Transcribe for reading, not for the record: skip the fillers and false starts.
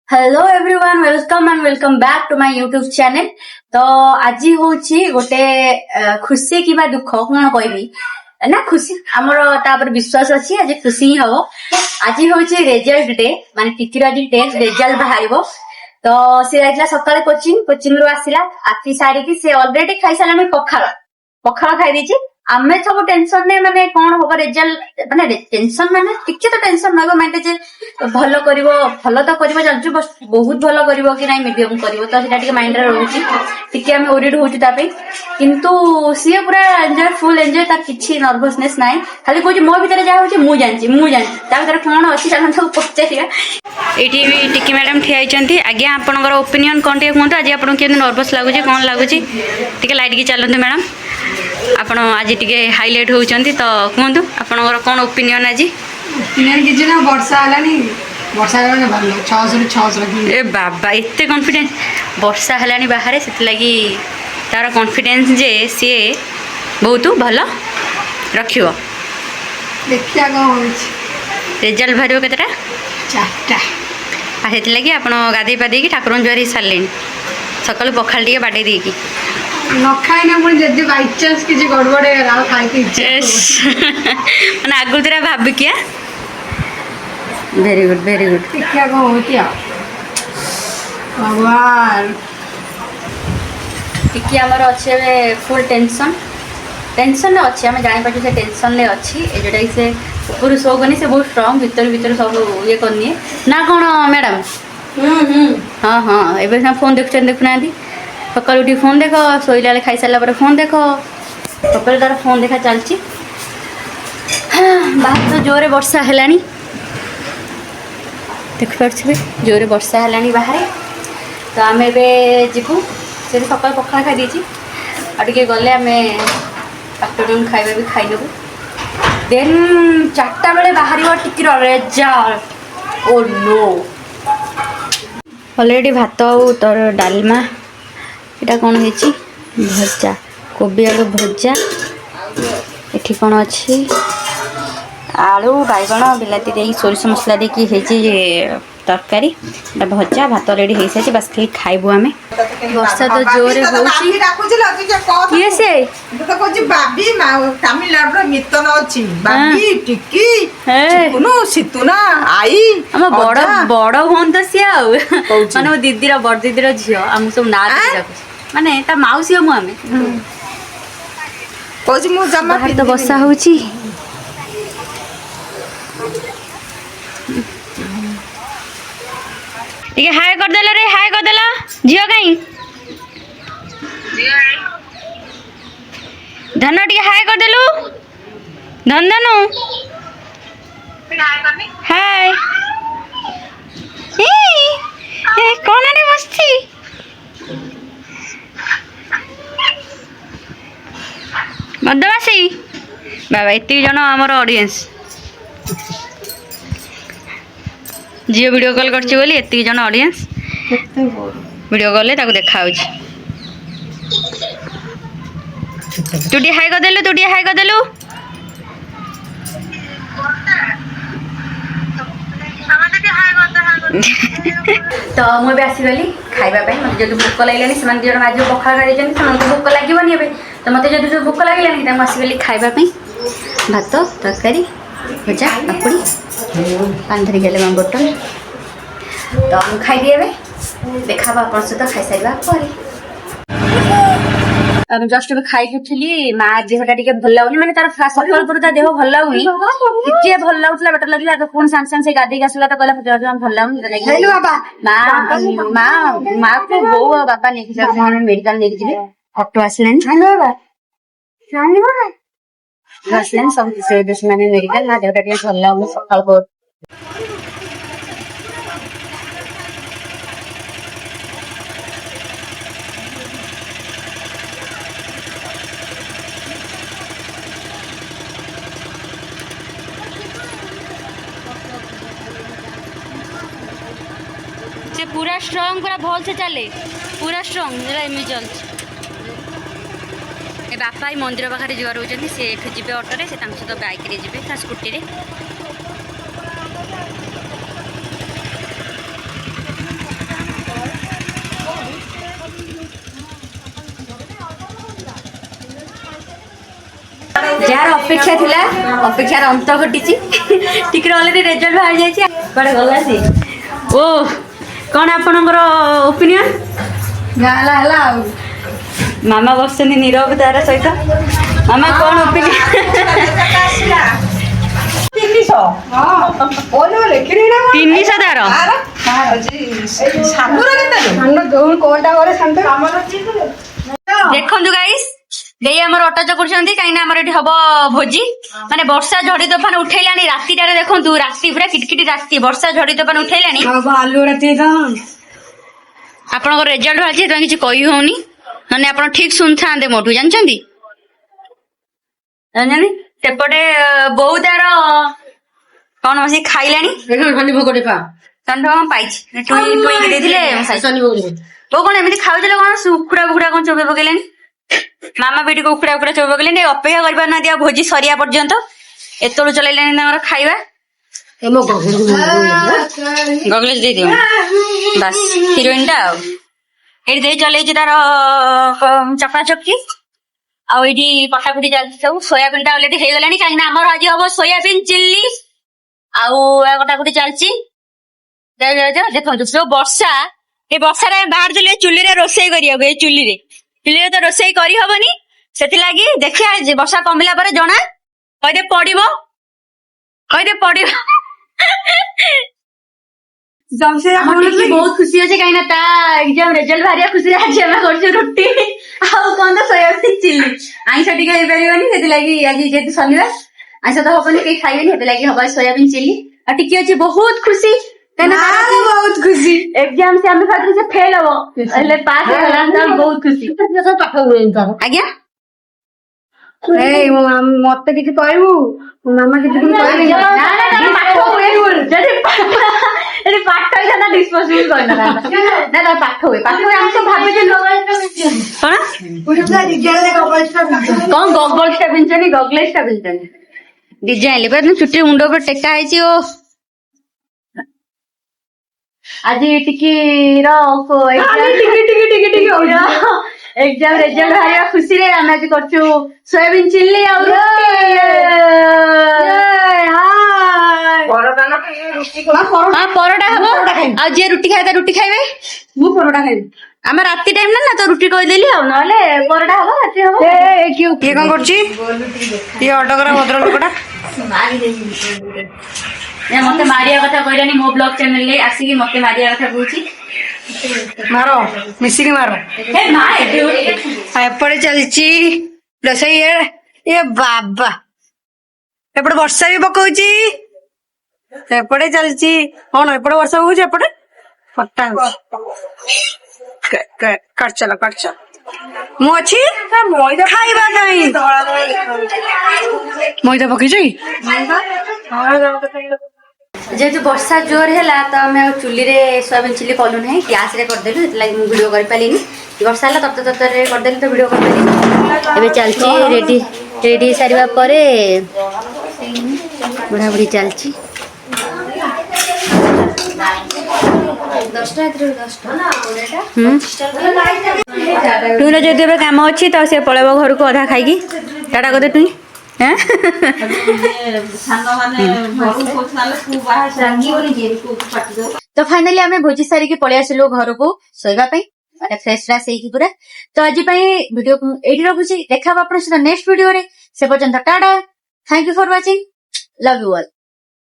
Hello everyone welcome back to my YouTube channel. तो आज हूँ गोटे खुशी कि दुख कौन कहबी ना खुशी आमर तापर विश्वास अच्छी आज खुशी ही हम। आज हूँ रिजल्ट डे माने टीचर आज टेस्ट रिजल्ट बाहर तो सी जाइला सकाଳେ कोचिंग रू आसला आसी सारिकी से ऑलरेडी खाई सारा पखाड़ पखाड़ खाई देछि। आमे सब टेंशन ने माने कौन हम रिजल्ट माने टेंशन माने टिके तो टेंशन रहबो माइंड जे भलो करिवो भलो तो करिवो जानछु बस बहुत भलो करिवो कि नाही मीडियम करिवो तो सेटा टिके माइंड रे रहउछि टिके हम ओरिड होउछि तापे किंतु सी पूरा एंजॉय फुल एंजॉय तार किछि नर्वसनेस नाही खाली कोइ मो भीतर जा होछि मु जानछि ता भीतर कोन अछि तान सब पछिया एठी भी टिके मैडम ठिया आइचंती। आज्ञा आपनकर ओपिनियन कोन टे कोन आज आपन के नर्वस लागुछि कोन लागुछि टिके लाइट की चलंतु मैडम आपण आज टिके हाइलाइट होउचंती तो कहंतु आपनकर कोन ओपिनियन आज ओपिनियन किछि ना वर्षा हलानी वर्षा हलानी भल 600 ए बाबा एते कॉन्फिडेंस वर्षा हलानी बाहर से लगी तार कॉन्फिडेंस जे सी बहुत भल रखियो देखिया को होछि रिजल्ट भरियो केतटा 4टा आ हेत लगी आपण गाधे पादे की ठाकुरन ज्वारी सारलेन सकाळ पखाल टिके बाडे देकी न खाइना पुणी जदि बाई चांस किछि गड़बड़ हे गला खाइ के इच्छा माने आगु तेरा भाब किया वेरी गुड देखिया को होछि भगवान टिकी हमर अच्छे फुल टेंशन अच्छे आम जानी पार्टी से टेंशन ले अच्छी जोटा कि से ऊपर शो करनी से बहुत स्ट्रांग भीतर सब ये करनी ना कौन मैडम हाँ हाँ एवं फोन देखुना सकाल उठी फोन देख शोला खाई सारा फोन देख सकाल तार फोन देखा चलती बाहर तो जोरे वर्षा है देखिपे जोरे वर्षा है बाहर तो आम एबू से सकाल पखाड़ खाई देती आगे गले आम आफ्टरनून खाଇବା भी खाई नेबू देन 4टा बेले बाहर टिकर रिजल्ट ओ नो ऑलरेडी भात और डालमा यहाँ कौन है भजा कोबी आलू भजा एठी कौन अच्छी आलू बैगण बिलाती दे सोरिष मसला देखिए तरकारी भजा भात रेडी हो सारी बस खाली खाइबू आम वर्षा तो जोरे किए से बाबी तमिलनाडु मितन अच्छी बाबी टिकी सीतुना आई आम बड़ बड़ भौन तो सी माने मो दीदीर बड़ दीदीर झील आम सब ना माने ता माउसी हम आम बाहर तो वर्षा होची ठीक है हाय कर देला रे हाय कर देला झियो कहीं धन टिके हाय कर देलु धन धनु हाय ए कौन आने मस्ती बदमाशी बाबा एति जन हमर ऑडियंस जियो वीडियो कॉल करछि बोली एति जन ऑडियंस वीडियो कॉल ले ताको देखा होछि तू डी हाय कर देलु तो मुझे आसगली खाइबा मत जो भोक लगे से जो आज पखाड़ खाई भोक लगे तो मत जो भोक लगे आसगली खाइबापी भात तरकारी भजा पकुड़ी पान धरिक गले बोतल तो हम खाईदे देखा आप सहित खाई सारा जस्ट खाई उठली माँ देहटा टे भल लगुनि माने तार सकाल पर देह भल लगुनि टे भल लगुला बेटर लगला तो कौन सांग सांग से गाधी आसला तो कहला भल लगुनि माँ माँ को बो बाबा नहीं मेडिकल नहीं जी ऑक्टो आसलेन आसलेन सब मैंने मेडिकल ना देहटा टे भल लगुनि सकाल पर पूरा स्ट्रांग पूरा भल से चले पूरा स्ट्रांग एमि चल बापा मंदिर पाखे जुआ रोचे सी एठू जी अटोरे से सहित बैक रे जी स्कूटी रे यार अपेक्षा थिला अपेक्षार अंत घटी टिके अलरेडी रिजल्ट बाहर जाइए कड़े गला सी ओ कौन आपणकर ओपिनियन ଗାଲା ହେଲା ଆଉ मामा बसुनी नीरव तार सहित मामा कौन ओपिनियन 300 ଓଲୋ ଲେଖିନି ନା 300 तार ସାବୁର କେତେ ସାନ ଯୋଉ କୋଲଟା ଘରେ ଶାନ୍ତ देखु गाइस देई हमर अटा चकुरछंती काईना हमर एठी हबो भोजी माने वर्षा झड़ी तोफान उठैलानी राती टारे देखंतु राती पूरा किटकिटी राती वर्षा झड़ी तोफान उठैलानी आलू राती आपनकर रिजल्ट बाजी त किछि कहि होउनी नने आपण ठीक सुनथांदे मोटू जानचंदी जाननी सेपटे बहु तार कोन हसी खाइलानी ଶନି ଭୋଗ ପା तंड हम पाइछि टुई टुई के देथिले ଶନି ଭୋଗ तो कोन एमिति खाउदिले कोन सुकुड़ा बुकुड़ा कोन चोबे पकेलेनी मामा बेटी को उखुड़ा उखुड़ा चोबे पकेलेनी अपेक्षा करबा ना दिया भोजी सरिया पर्यंत एतळु चलैलानी तांगर खाइबा ଏମ गगलेज दे दियो बस हिरोइन टा एडी दे चलै छि तार चपा चक्की आ एडी पटापटी जालछि सब सोयाबीन टा ऑलरेडी हे गलानी काहे ना हमर आज हबो सोयाबीन चिल्ली आ कटाकटी चलछि देखो जो वर्षा ए वर्षा रे बाहर चले चुली रे रोसई करिया ए चुली रे तो रोसई करी हबनी सेति लागी देखिया जे वर्षा कमिला परे जणा कइदे पडिबो जमसे बहुत खुशी होचे काइना ता एग्जाम रिजल्ट भारिया खुशी आज हम करछु रोटी आउ कोन तो सोयाबीन चिल्ली आइसा टिके हे परिबनी सेति लागी आज जेतु शनिवार आइसा तो हबनी के खाइबनी सेति लागी हबा सोयाबीन चिल्ली आ टिके अछि बहुत खुशी कहना बहुत खुशी एग्जाम से हमें खातिर से फेल हो એટલે પાસ होला हम बहुत खुशी पाठ हुए आज्ञा ए मते किछि कहबू मामा किछि कहबी ना पाठ हुए जदी एरे पाठ होइता ना डिस्पोजेबल करना ना ना पाठ हुए हम सब भाबे जे कोन पुरा रिजल्ट गगलस्टा कोन गगलस्टा पिनचनी गगलेस्टा पिनचनी डिजाइन ले पर चुट्टी मुंडो पर टेका आइची ओ आज टिकी रो को टिकी एग्जाम रिजल्ट बाहरिया खुशी रे हम आज करछु सोयाबीन चिल्ली आ हां परोटा हबो आ जे रोटी खाइता रोटी खाइबे मु परोटा खाइबी हम राती टाइम ना तो रुटी कहि देली आ नले परोटा हबो राती हबो ए कियो के कोन करछि ये ऑटोग्राफ भद्र लोकटा मारी देली ए मते मारिया कथा कहलानी मो ब्लॉग चैनल ले आसी कि मते मारिया कथा कहूची मारो मिसी के मारो हे मार एपड़े चलची रसई ये बाबा एपड़े वर्षा भी पकाउची एपड़े चलची कौन एपड़े वर्षा पकाउची एपड़े फटा कट चलो मु अच्छी मैदा खाइबा नहीं मैदा पकईछ जेहेतु वर्षा जोर है तो आम चुली रे सोयाबीन चिल्ली कलु ना गैस रे करदेलु लगी मुझे वीडियो कर पारिनी वर्षा है तप्त तप्तर करदेलु तो वीडियो कर पारिनी एबे चलची रेडी रेडी सारिबा परे बुढ़ा बुढ़ी चलची 10टा 10टा टुईर जो एबे काम अच्छी तो से पळेबो घर को आधा खाइकी टाटा कदे टुई हैं तो फाइनली आम भोजी सारिकी पळि आसिलु घर को सोइबा पई माने फ्रेश फ्रेश हेकी पूरा तो आज पई वीडियो एडी रखुची देखा आपन नेक्स्ट वीडियो रे से पर्यंत Tata thank you for watching love you all.